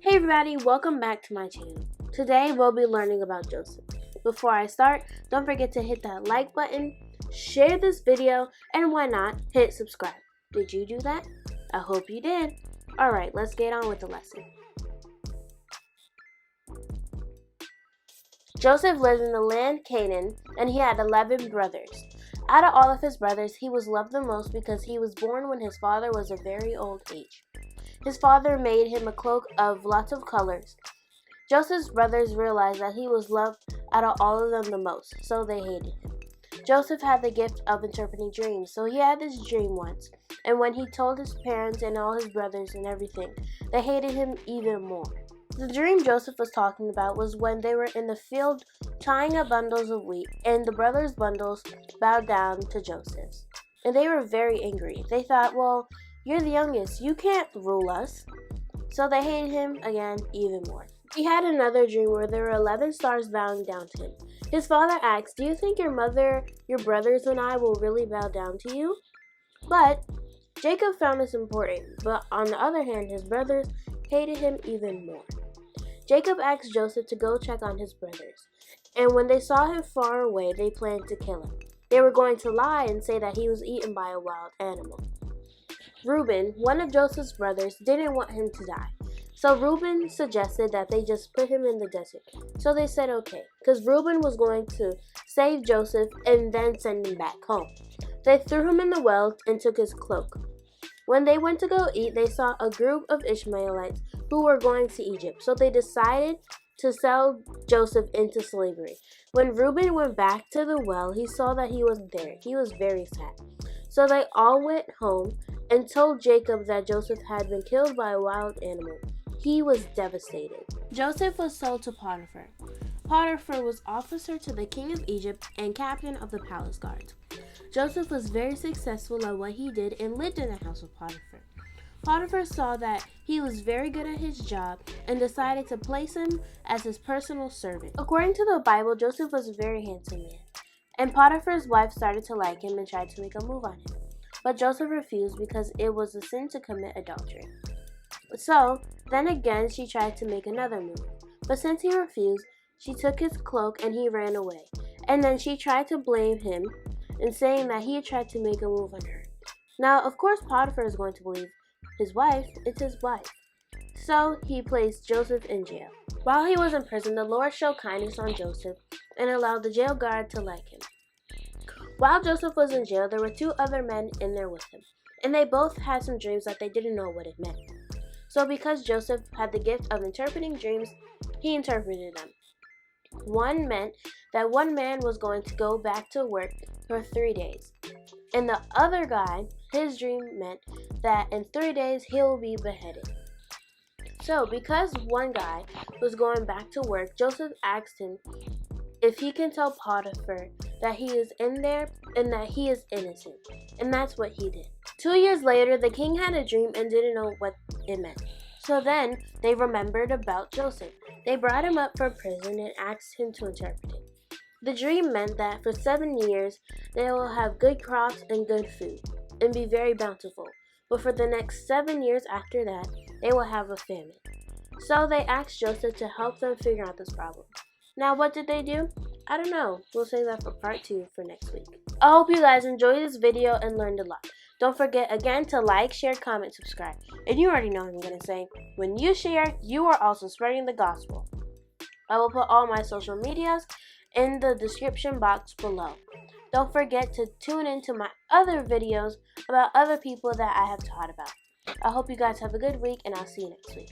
Hey everybody, welcome back to my channel. Today we'll be learning about Joseph. Before I start, don't forget to hit that like button, share this video, and why not, hit subscribe. Did you do that? I hope you did. Alright, let's get on with the lesson. Joseph lived in the land Canaan, and he had 11 brothers. Out of all of his brothers, he was loved the most because he was born when his father was a very old age. His father made him a cloak of lots of colors. Joseph's brothers realized that he was loved out of all of them the most, so they hated him. Joseph had the gift of interpreting dreams, so he had this dream once, and when he told his parents and all his brothers and everything, they hated him even more. The dream Joseph was talking about was when they were in the field tying up bundles of wheat, and the brothers' bundles bowed down to Joseph's. And they were very angry. They thought, well, you're the youngest, you can't rule us. So they hated him again even more. He had another dream where there were 11 stars bowing down to him. His father asked, do you think your mother, your brothers, and I will really bow down to you? But Jacob found this important, but on the other hand, his brothers hated him even more. Jacob asked Joseph to go check on his brothers, and when they saw him far away, they planned to kill him. They were going to lie and say that he was eaten by a wild animal. Reuben, one of Joseph's brothers, didn't want him to die. So Reuben suggested that they just put him in the desert. So they said okay, because Reuben was going to save Joseph and then send him back home. They threw him in the well and took his cloak. When they went to go eat, they saw a group of Ishmaelites who were going to Egypt. So they decided to sell Joseph into slavery. When Reuben went back to the well, he saw that he wasn't there. He was very sad. So they all went home and told Jacob that Joseph had been killed by a wild animal. He was devastated. Joseph was sold to Potiphar. Potiphar was officer to the king of Egypt and captain of the palace guards. Joseph was very successful at what he did and lived in the house of Potiphar. Potiphar saw that he was very good at his job and decided to place him as his personal servant. According to the Bible, Joseph was a very handsome man, and Potiphar's wife started to like him and tried to make a move on him. But Joseph refused because it was a sin to commit adultery. So, then again, she tried to make another move. But since he refused, she took his cloak and he ran away. And then she tried to blame him in saying that he had tried to make a move on her. Now, of course, Potiphar is going to believe his wife. It's his wife. So, he placed Joseph in jail. While he was in prison, the Lord showed kindness on Joseph and allowed the jail guard to like him. While Joseph was in jail, there were two other men in there with him, and they both had some dreams that they didn't know what it meant. So because Joseph had the gift of interpreting dreams, he interpreted them. One meant that one man was going to go back to work for 3 days, and the other guy, his dream meant that in 3 days he'll be beheaded. So because one guy was going back to work, Joseph asked him if he can tell Potiphar that he is in there and that he is innocent. And that's what he did. 2 years later, the king had a dream and didn't know what it meant. So then they remembered about Joseph. They brought him up from prison and asked him to interpret it. The dream meant that for 7 years, they will have good crops and good food and be very bountiful. But for the next 7 years after that, they will have a famine. So they asked Joseph to help them figure out this problem. Now, what did they do? I don't know. We'll save that for part 2 for next week. I hope you guys enjoyed this video and learned a lot. Don't forget again to like, share, comment, subscribe. And you already know what I'm going to say. When you share, you are also spreading the gospel. I will put all my social medias in the description box below. Don't forget to tune in to my other videos about other people that I have taught about. I hope you guys have a good week, and I'll see you next week.